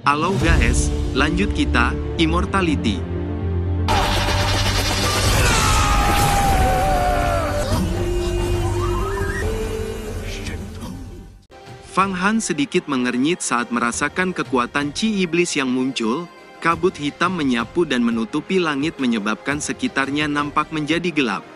Halo guys, lanjut kita, Immortality. Fang Han sedikit mengernyit saat merasakan kekuatan Qi Iblis yang muncul. Kabut hitam menyapu dan menutupi langit menyebabkan sekitarnya nampak menjadi gelap.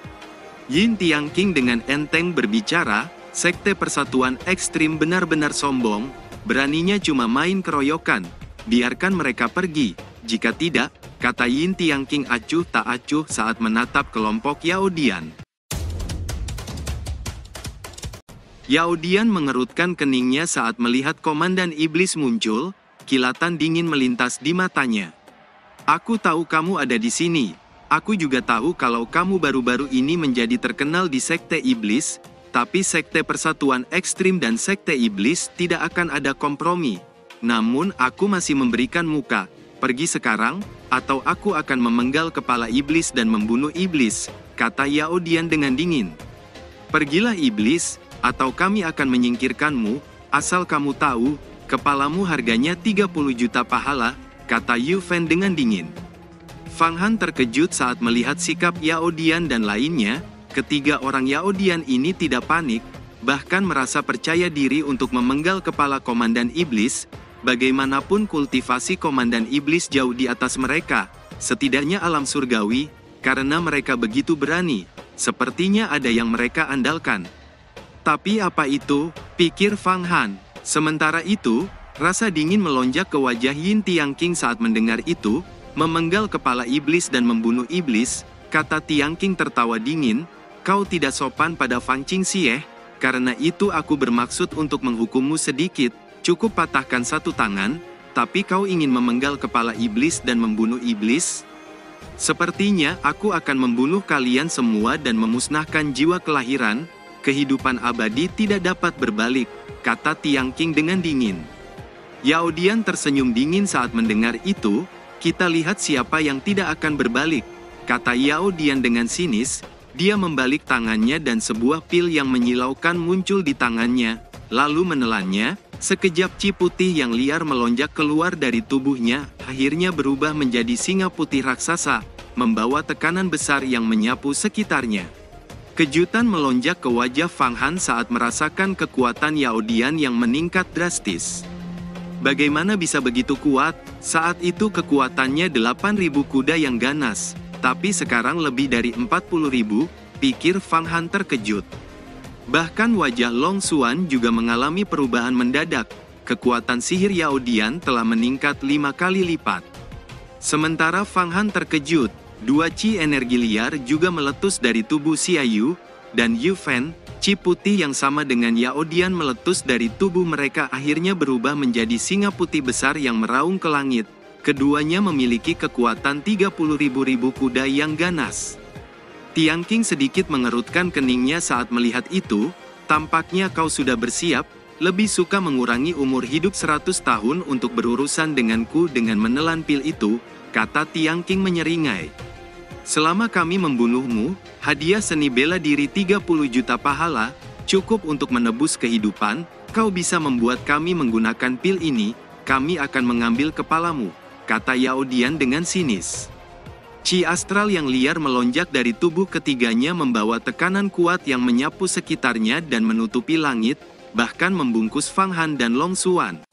Yin Tianqing dengan enteng berbicara, Sekte Persatuan Ekstrim benar-benar sombong, beraninya cuma main keroyokan, biarkan mereka pergi, jika tidak, kata Yin Tianqing acuh tak acuh saat menatap kelompok Yao Dian. Yao Dian mengerutkan keningnya saat melihat Komandan Iblis muncul, kilatan dingin melintas di matanya. Aku tahu kamu ada di sini. Aku juga tahu kalau kamu baru-baru ini menjadi terkenal di Sekte Iblis, tapi Sekte Persatuan Ekstrim dan Sekte Iblis tidak akan ada kompromi. Namun aku masih memberikan muka, pergi sekarang, atau aku akan memenggal kepala Iblis dan membunuh Iblis, kata Yao Dian dengan dingin. Pergilah Iblis, atau kami akan menyingkirkanmu, asal kamu tahu, kepalamu harganya 30 juta pahala, kata Yu Fen dengan dingin. Fang Han terkejut saat melihat sikap Yao Dian dan lainnya. Ketiga orang Yao Dian ini tidak panik, bahkan merasa percaya diri untuk memenggal kepala Komandan Iblis. Bagaimanapun kultivasi Komandan Iblis jauh di atas mereka, setidaknya alam surgawi, karena mereka begitu berani, sepertinya ada yang mereka andalkan. Tapi apa itu, pikir Fang Han. Sementara itu, rasa dingin melonjak ke wajah Yin Tianqing saat mendengar itu, memenggal kepala Iblis dan membunuh Iblis, kata Tianqing tertawa dingin, kau tidak sopan pada Fang Qingxie, karena itu aku bermaksud untuk menghukummu sedikit, cukup patahkan satu tangan, tapi kau ingin memenggal kepala Iblis dan membunuh Iblis? Sepertinya aku akan membunuh kalian semua dan memusnahkan jiwa kelahiran, kehidupan abadi tidak dapat berbalik, kata Tianqing dengan dingin. Yao Dian tersenyum dingin saat mendengar itu, kita lihat siapa yang tidak akan berbalik, kata Yao Dian dengan sinis, dia membalik tangannya dan sebuah pil yang menyilaukan muncul di tangannya, lalu menelannya, sekejap Qi putih yang liar melonjak keluar dari tubuhnya, akhirnya berubah menjadi singa putih raksasa, membawa tekanan besar yang menyapu sekitarnya. Kejutan melonjak ke wajah Fang Han saat merasakan kekuatan Yao Dian yang meningkat drastis. Bagaimana bisa begitu kuat? Saat itu kekuatannya 8.000 kuda yang ganas, tapi sekarang lebih dari 40.000, pikir Fang Han terkejut. Bahkan wajah Long Xuan juga mengalami perubahan mendadak, kekuatan sihir Yao Dian telah meningkat 5 kali lipat. Sementara Fang Han terkejut, dua Qi energi liar juga meletus dari tubuh Xia Yu, dan Yu Fen, Qi putih yang sama dengan Yao Dian meletus dari tubuh mereka akhirnya berubah menjadi singa putih besar yang meraung ke langit. Keduanya memiliki kekuatan 30.000 kuda yang ganas. Tianqing sedikit mengerutkan keningnya saat melihat itu, tampaknya kau sudah bersiap, lebih suka mengurangi umur hidup 100 tahun untuk berurusan denganku dengan menelan pil itu, kata Tianqing menyeringai. Selama kami membunuhmu, hadiah seni bela diri 30 juta pahala, cukup untuk menebus kehidupan, kau bisa membuat kami menggunakan pil ini, kami akan mengambil kepalamu, kata Yao Dian dengan sinis. Qi astral yang liar melonjak dari tubuh ketiganya membawa tekanan kuat yang menyapu sekitarnya dan menutupi langit, bahkan membungkus Fang Han dan Long Xuan.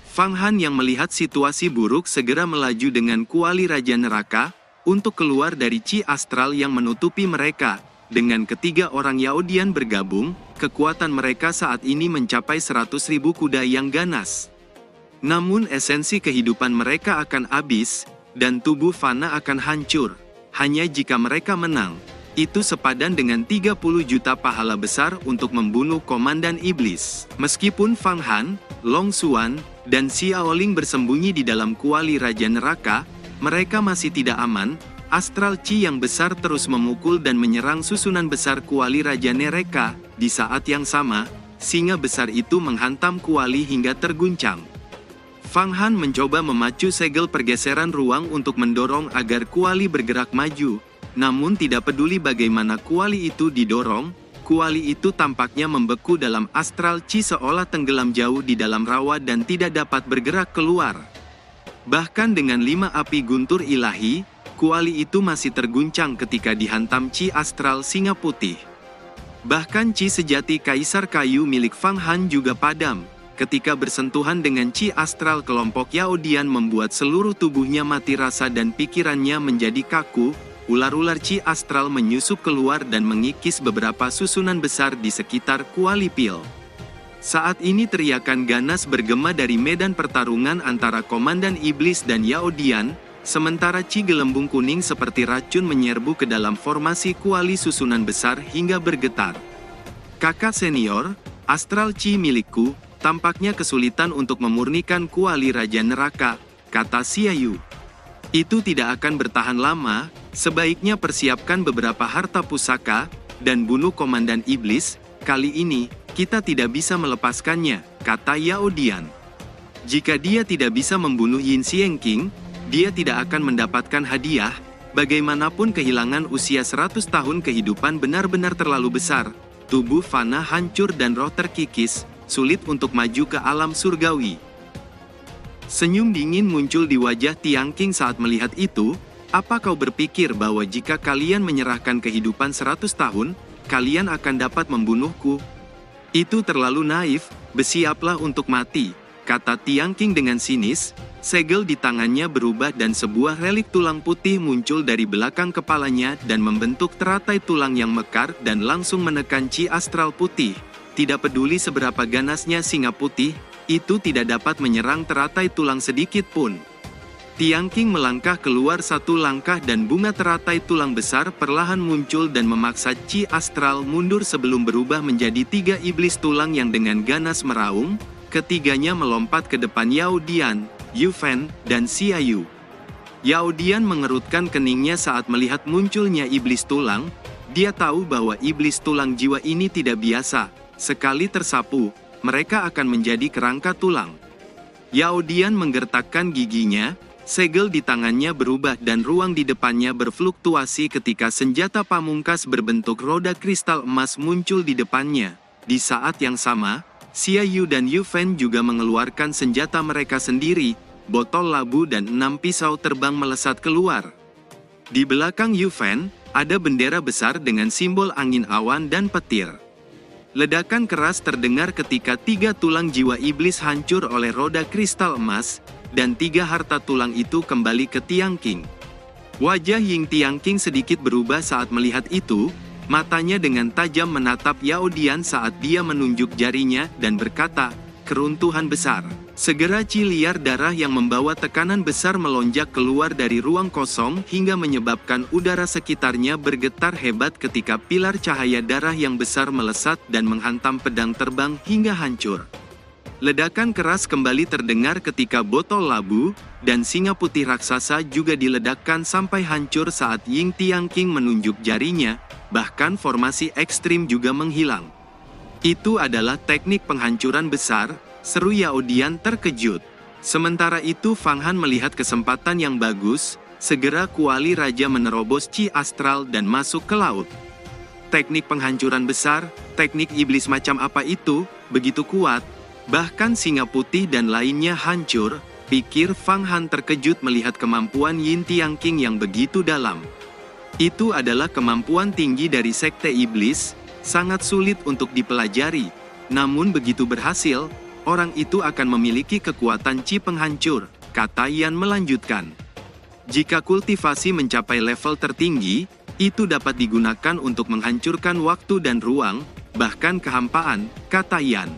Fang Han yang melihat situasi buruk segera melaju dengan kuali Raja Neraka, untuk keluar dari Qi astral yang menutupi mereka. Dengan ketiga orang Yao Dian bergabung, kekuatan mereka saat ini mencapai 100.000 kuda yang ganas. Namun esensi kehidupan mereka akan habis, dan tubuh fana akan hancur, hanya jika mereka menang. Itu sepadan dengan 30 juta pahala besar untuk membunuh Komandan Iblis. Meskipun Fang Han, Long Xuan, dan Xiaoling bersembunyi di dalam kuali Raja Neraka, mereka masih tidak aman. Astral Qi yang besar terus memukul dan menyerang susunan besar kuali Raja Neraka. Di saat yang sama, singa besar itu menghantam kuali hingga terguncang. Fang Han mencoba memacu segel pergeseran ruang untuk mendorong agar kuali bergerak maju. Namun tidak peduli bagaimana kuali itu didorong, kuali itu tampaknya membeku dalam astral Qi seolah tenggelam jauh di dalam rawa dan tidak dapat bergerak keluar. Bahkan dengan 5 api guntur ilahi, kuali itu masih terguncang ketika dihantam Chi astral singa putih. Bahkan Chi sejati kaisar kayu milik Fang Han juga padam, ketika bersentuhan dengan Chi astral kelompok Yao Dian membuat seluruh tubuhnya mati rasa dan pikirannya menjadi kaku. Ular-ular Chi astral menyusup keluar dan mengikis beberapa susunan besar di sekitar kuali pil. Saat ini teriakan ganas bergema dari medan pertarungan antara Komandan Iblis dan Yao Dian, sementara Chi gelembung kuning seperti racun menyerbu ke dalam formasi kuali susunan besar hingga bergetar. Kakak senior, astral Chi milikku, tampaknya kesulitan untuk memurnikan kuali Raja Neraka, kata Xiaoyu. Itu tidak akan bertahan lama, sebaiknya persiapkan beberapa harta pusaka, dan bunuh Komandan Iblis. Kali ini, kita tidak bisa melepaskannya, kata Yao Dian. Jika dia tidak bisa membunuh Yin Xiangqing, dia tidak akan mendapatkan hadiah. Bagaimanapun kehilangan usia 100 tahun kehidupan benar-benar terlalu besar. Tubuh fana hancur dan roh terkikis, sulit untuk maju ke alam surgawi. Senyum dingin muncul di wajah Tiang Qing saat melihat itu. Apa kau berpikir bahwa jika kalian menyerahkan kehidupan 100 tahun, kalian akan dapat membunuhku? Itu terlalu naif, bersiaplah untuk mati, kata Tiang Qing dengan sinis. Segel di tangannya berubah dan sebuah relik tulang putih muncul dari belakang kepalanya dan membentuk teratai tulang yang mekar dan langsung menekan Chi astral putih. Tidak peduli seberapa ganasnya singa putih, itu tidak dapat menyerang teratai tulang sedikit pun. Tiang Qing melangkah keluar satu langkah dan bunga teratai tulang besar perlahan muncul dan memaksa Chi astral mundur sebelum berubah menjadi 3 iblis tulang yang dengan ganas meraung. Ketiganya melompat ke depan Yao Dian, Yu Fen, dan Xiaoyu. Yao Dian mengerutkan keningnya saat melihat munculnya iblis tulang. Dia tahu bahwa iblis tulang jiwa ini tidak biasa. Sekali tersapu, mereka akan menjadi kerangka tulang. Yao Dian menggertakkan giginya, segel di tangannya berubah dan ruang di depannya berfluktuasi ketika senjata pamungkas berbentuk roda kristal emas muncul di depannya. Di saat yang sama, Xiaoyu dan Yu Fen juga mengeluarkan senjata mereka sendiri, botol labu dan 6 pisau terbang melesat keluar. Di belakang Yu Fen, ada bendera besar dengan simbol angin awan dan petir. Ledakan keras terdengar ketika 3 tulang jiwa iblis hancur oleh roda kristal emas, dan 3 harta tulang itu kembali ke Tiang Qing. Wajah Ying Tiang Qing sedikit berubah saat melihat itu, matanya dengan tajam menatap Yao Dian saat dia menunjuk jarinya dan berkata, keruntuhan besar. Segera Chi liar darah yang membawa tekanan besar melonjak keluar dari ruang kosong hingga menyebabkan udara sekitarnya bergetar hebat ketika pilar cahaya darah yang besar melesat dan menghantam pedang terbang hingga hancur. Ledakan keras kembali terdengar ketika botol labu dan singa putih raksasa juga diledakkan sampai hancur saat Ying Tiang Qing menunjuk jarinya, bahkan formasi ekstrim juga menghilang. Itu adalah teknik penghancuran besar, seru Yao Dian terkejut. Sementara itu Fang Han melihat kesempatan yang bagus, segera kuali raja menerobos Chi astral dan masuk ke laut. Teknik penghancuran besar, teknik iblis macam apa itu, begitu kuat, bahkan singa putih dan lainnya hancur, pikir Fang Han terkejut melihat kemampuan Yin Tiang Qing yang begitu dalam. Itu adalah kemampuan tinggi dari sekte iblis, sangat sulit untuk dipelajari, namun begitu berhasil, orang itu akan memiliki kekuatan Chi penghancur, kata Yan melanjutkan. Jika kultivasi mencapai level tertinggi, itu dapat digunakan untuk menghancurkan waktu dan ruang, bahkan kehampaan, kata Yan.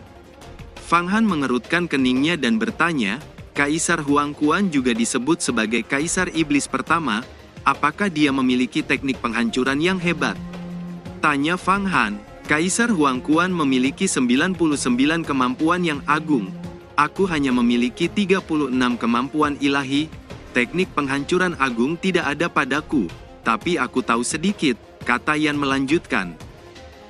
Fang Han mengerutkan keningnya dan bertanya, Kaisar Huang Quan juga disebut sebagai Kaisar Iblis pertama, apakah dia memiliki teknik penghancuran yang hebat? Tanya Fang Han. Kaisar Huang Quan memiliki 99 kemampuan yang agung. Aku hanya memiliki 36 kemampuan ilahi. Teknik penghancuran agung tidak ada padaku, tapi aku tahu sedikit, kata Yan melanjutkan.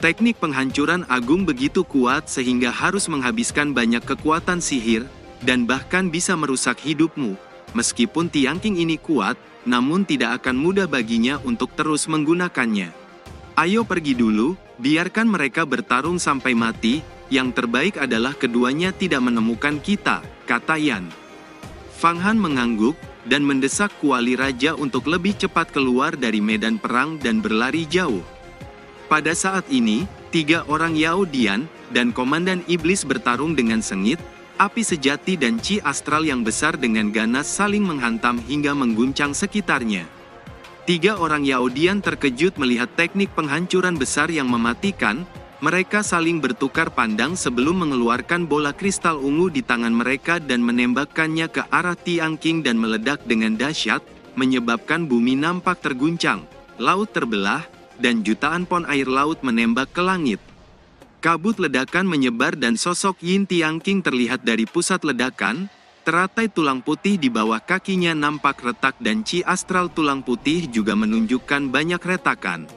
Teknik penghancuran agung begitu kuat sehingga harus menghabiskan banyak kekuatan sihir, dan bahkan bisa merusak hidupmu. Meskipun Tiang Qing ini kuat, namun tidak akan mudah baginya untuk terus menggunakannya. Ayo pergi dulu, biarkan mereka bertarung sampai mati, yang terbaik adalah keduanya tidak menemukan kita, kata Yan. Fang Han mengangguk, dan mendesak Kuali Raja untuk lebih cepat keluar dari medan perang dan berlari jauh. Pada saat ini, 3 orang Yao Dian, dan Komandan Iblis bertarung dengan sengit, api sejati dan chi astral yang besar dengan ganas saling menghantam hingga mengguncang sekitarnya. 3 orang Yao Dian terkejut melihat teknik penghancuran besar yang mematikan. Mereka saling bertukar pandang sebelum mengeluarkan bola kristal ungu di tangan mereka dan menembakkannya ke arah Tiang King dan meledak dengan dahsyat, menyebabkan bumi nampak terguncang, laut terbelah, dan jutaan pon air laut menembak ke langit. Kabut ledakan menyebar dan sosok Yin Tiang King terlihat dari pusat ledakan. Teratai tulang putih di bawah kakinya nampak retak dan chi astral tulang putih juga menunjukkan banyak retakan.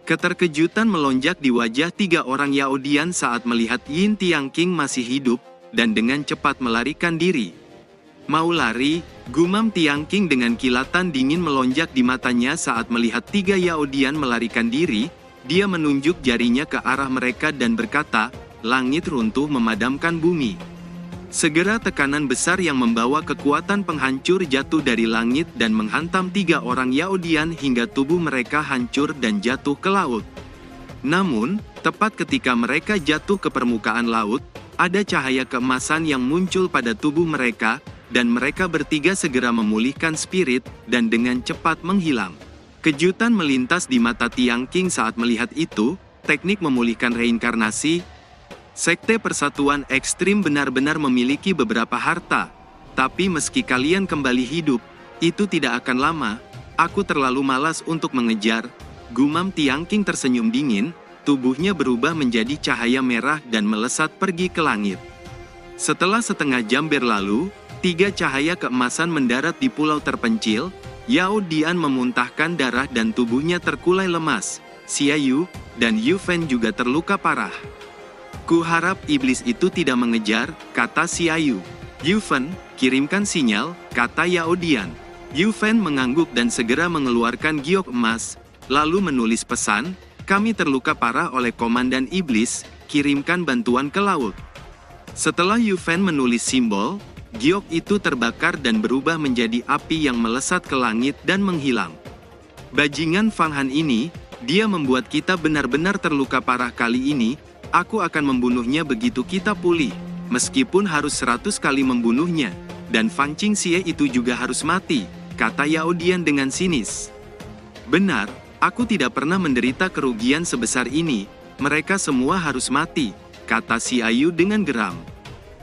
Keterkejutan melonjak di wajah 3 orang Yao Dian saat melihat Yin Tiang King masih hidup, dan dengan cepat melarikan diri. Mau lari, gumam Tiang King dengan kilatan dingin melonjak di matanya saat melihat 3 Yao Dian melarikan diri. Dia menunjuk jarinya ke arah mereka dan berkata, "Langit runtuh memadamkan bumi." Segera tekanan besar yang membawa kekuatan penghancur jatuh dari langit dan menghantam 3 orang Yao Dian hingga tubuh mereka hancur dan jatuh ke laut. Namun, tepat ketika mereka jatuh ke permukaan laut, ada cahaya keemasan yang muncul pada tubuh mereka, dan mereka bertiga segera memulihkan spirit, dan dengan cepat menghilang. Kejutan melintas di mata Tiang King saat melihat itu. Teknik memulihkan reinkarnasi. Sekte Persatuan Ekstrim benar-benar memiliki beberapa harta. Tapi meski kalian kembali hidup, itu tidak akan lama. Aku terlalu malas untuk mengejar. Gumam Tiang King tersenyum dingin, tubuhnya berubah menjadi cahaya merah dan melesat pergi ke langit. Setelah setengah jam berlalu, 3 cahaya keemasan mendarat di pulau terpencil. Yao Dian memuntahkan darah dan tubuhnya terkulai lemas. Xia Yu dan Yu Fen juga terluka parah. "Kuharap iblis itu tidak mengejar," kata Xia Yu. "Yu Fen, kirimkan sinyal," kata Yao Dian. Yu Fen mengangguk dan segera mengeluarkan giok emas, lalu menulis pesan, "Kami terluka parah oleh Komandan Iblis, kirimkan bantuan ke laut." Setelah Yu Fen menulis simbol, giok itu terbakar dan berubah menjadi api yang melesat ke langit dan menghilang. Bajingan Fang Han ini, dia membuat kita benar-benar terluka parah kali ini. Aku akan membunuhnya begitu kita pulih, meskipun harus 100 kali membunuhnya, dan Fang Qingxie itu juga harus mati, kata Yao Dian dengan sinis. "Benar, aku tidak pernah menderita kerugian sebesar ini, mereka semua harus mati," kata Xia Yu dengan geram.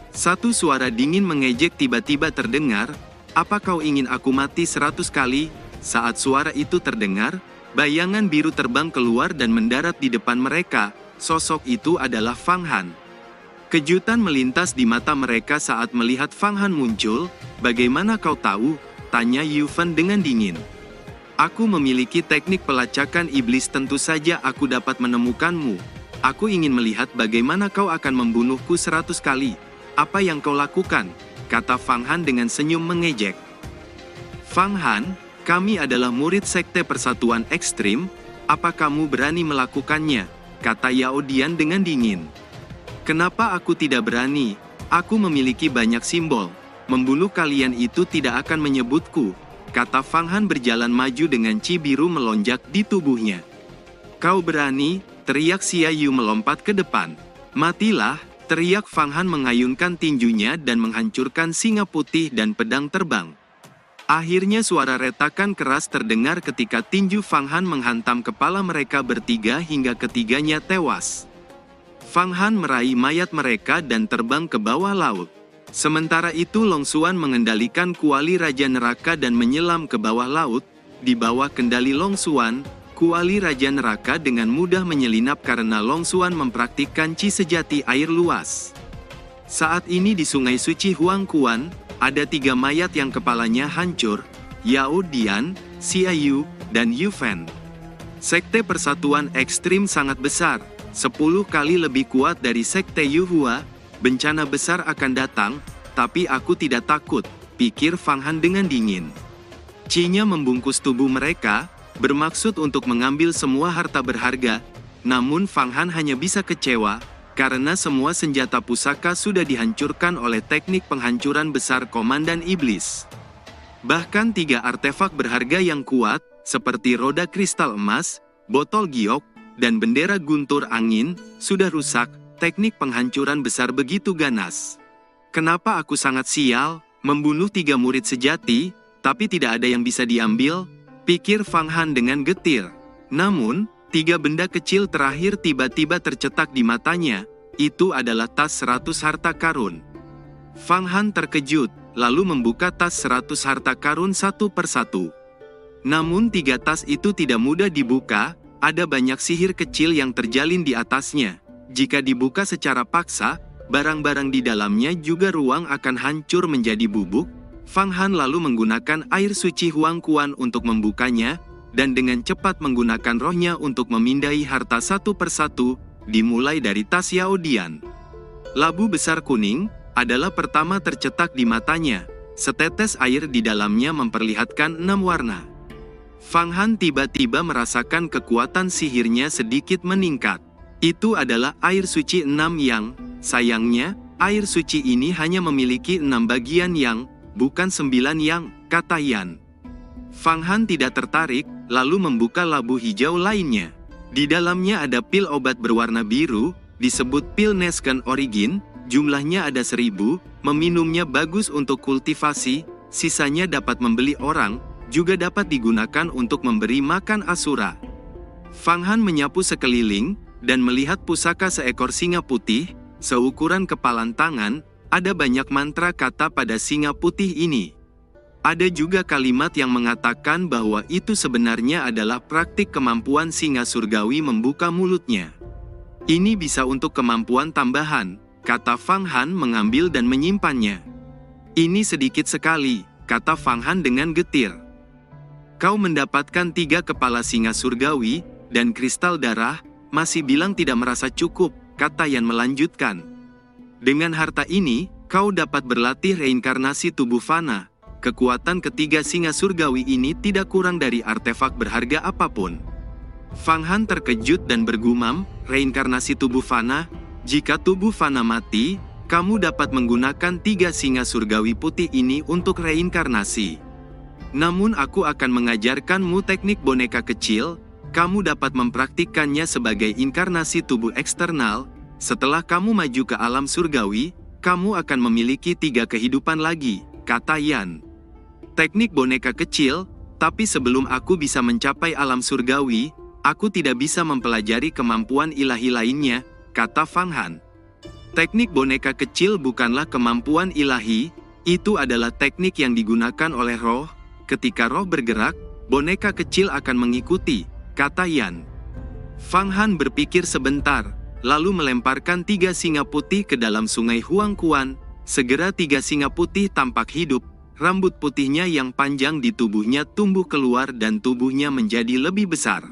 Satu suara dingin mengejek tiba-tiba terdengar, "Apa kau ingin aku mati 100 kali? Saat suara itu terdengar, bayangan biru terbang keluar dan mendarat di depan mereka. Sosok itu adalah Fang Han. Kejutan melintas di mata mereka saat melihat Fang Han muncul. "Bagaimana kau tahu?" tanya Yu Fen dengan dingin. "Aku memiliki teknik pelacakan iblis, tentu saja aku dapat menemukanmu. Aku ingin melihat bagaimana kau akan membunuhku 100 kali. Apa yang kau lakukan?" kata Fang Han dengan senyum mengejek. "Fang Han, kami adalah murid Sekte Persatuan Ekstrim. Apa kamu berani melakukannya?" kata Yao Dian dengan dingin. "Kenapa aku tidak berani? Aku memiliki banyak simbol. Membunuh kalian itu tidak akan menyebutku," kata Fang Han berjalan maju dengan chi biru melonjak di tubuhnya. "Kau berani?" teriak Xia Yu melompat ke depan. "Matilah!" teriak Fang Han mengayunkan tinjunya dan menghancurkan singa putih dan pedang terbang. Akhirnya suara retakan keras terdengar ketika tinju Fang Han menghantam kepala mereka bertiga hingga ketiganya tewas. Fang Han meraih mayat mereka dan terbang ke bawah laut. Sementara itu Long Xuan mengendalikan kuali Raja Neraka dan menyelam ke bawah laut. Di bawah kendali Long Xuan, kuali Raja Neraka dengan mudah menyelinap karena Long Xuan mempraktikkan chi sejati air luas. Saat ini di Sungai Suci Huangquan, ada 3 mayat yang kepalanya hancur, Yao Dian, Xia Yu, dan Yu Fen. Sekte Persatuan Ekstrim sangat besar, 10 kali lebih kuat dari Sekte Yuhua. Bencana besar akan datang, tapi aku tidak takut, pikir Fang Han dengan dingin. Chi-nya membungkus tubuh mereka, bermaksud untuk mengambil semua harta berharga, namun Fang Han hanya bisa kecewa, karena semua senjata pusaka sudah dihancurkan oleh teknik penghancuran besar Komandan Iblis. Bahkan 3 artefak berharga yang kuat, seperti roda kristal emas, botol giok, dan bendera guntur angin, sudah rusak. Teknik penghancuran besar begitu ganas. Kenapa aku sangat sial, membunuh 3 murid sejati, tapi tidak ada yang bisa diambil? Pikir Fang Han dengan getir. Namun, 3 benda kecil terakhir tiba-tiba tercetak di matanya. Itu adalah tas 100 harta karun. Fang Han terkejut, lalu membuka tas 100 harta karun satu persatu. Namun 3 tas itu tidak mudah dibuka, ada banyak sihir kecil yang terjalin di atasnya. Jika dibuka secara paksa, barang-barang di dalamnya juga ruang akan hancur menjadi bubuk. Fang Han lalu menggunakan air suci Huang Kuan untuk membukanya, dan dengan cepat menggunakan rohnya untuk memindahi harta satu persatu, dimulai dari tas Yao Dian. Labu besar kuning adalah pertama tercetak di matanya. Setetes air di dalamnya memperlihatkan 6 warna. Fang Han tiba-tiba merasakan kekuatan sihirnya sedikit meningkat. Itu adalah air suci 6 yang, sayangnya, air suci ini hanya memiliki 6 bagian yang, bukan 9 yang, kata Yan. Fang Han tidak tertarik, lalu membuka labu hijau lainnya. Di dalamnya ada pil obat berwarna biru, disebut pil Nesken Origin, jumlahnya ada 1000, meminumnya bagus untuk kultivasi, sisanya dapat membeli orang, juga dapat digunakan untuk memberi makan asura. Fang Han menyapu sekeliling, dan melihat pusaka seekor singa putih, seukuran kepalan tangan, ada banyak mantra kata pada singa putih ini. Ada juga kalimat yang mengatakan bahwa itu sebenarnya adalah praktik kemampuan singa surgawi membuka mulutnya. Ini bisa untuk kemampuan tambahan, kata Fang Han mengambil dan menyimpannya. Ini sedikit sekali, kata Fang Han dengan getir. Kau mendapatkan 3 kepala singa surgawi, dan kristal darah, masih bilang tidak merasa cukup, kata Yan melanjutkan. Dengan harta ini, kau dapat berlatih reinkarnasi tubuh fana. Kekuatan ketiga singa surgawi ini tidak kurang dari artefak berharga apapun. Fang Han terkejut dan bergumam, reinkarnasi tubuh fana? Jika tubuh fana mati, kamu dapat menggunakan 3 singa surgawi putih ini untuk reinkarnasi. Namun aku akan mengajarkanmu teknik boneka kecil. Kamu dapat mempraktikkannya sebagai inkarnasi tubuh eksternal. Setelah kamu maju ke alam surgawi, kamu akan memiliki 3 kehidupan lagi, kata Yan. Teknik boneka kecil, tapi sebelum aku bisa mencapai alam surgawi, aku tidak bisa mempelajari kemampuan ilahi lainnya, kata Fang Han. Teknik boneka kecil bukanlah kemampuan ilahi, itu adalah teknik yang digunakan oleh roh. Ketika roh bergerak, boneka kecil akan mengikuti, kata Yan. Fang Han berpikir sebentar, lalu melemparkan 3 singa putih ke dalam sungai Huang Kuan. Segera 3 singa putih tampak hidup, rambut putihnya yang panjang di tubuhnya tumbuh keluar dan tubuhnya menjadi lebih besar.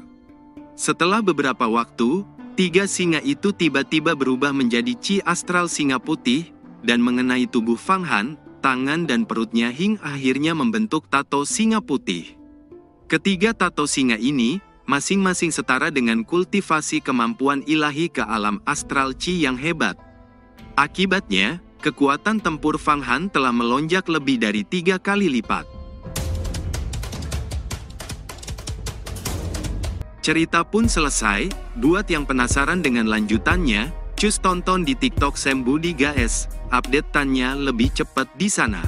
Setelah beberapa waktu, 3 singa itu tiba-tiba berubah menjadi chi astral singa putih, dan mengenai tubuh Fang Han, tangan dan perutnya hingga akhirnya membentuk tato singa putih. Ketiga tato singa ini, masing-masing setara dengan kultivasi kemampuan ilahi ke alam astral Qi yang hebat. Akibatnya, kekuatan tempur Fang Han telah melonjak lebih dari 3 kali lipat. Cerita pun selesai. Buat yang penasaran dengan lanjutannya, cus tonton di TikTok Sam Budi guys, update-annya lebih cepat di sana.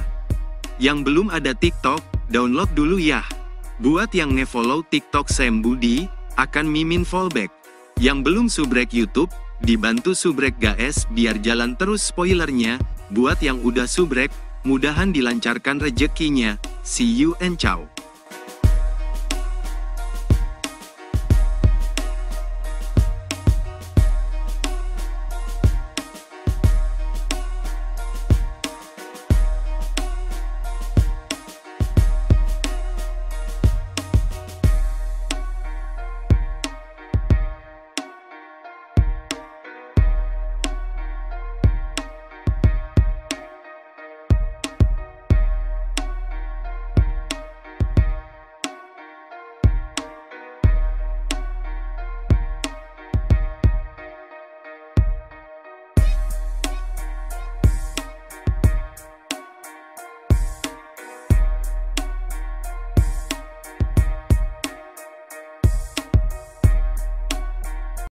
Yang belum ada TikTok, download dulu ya. Buat yang nge-follow TikTok Sam Budi, akan mimin fallback. Yang belum subrek YouTube, dibantu subrek guys biar jalan terus spoilernya. Buat yang udah subrek, mudahan dilancarkan rezekinya. See you and ciao.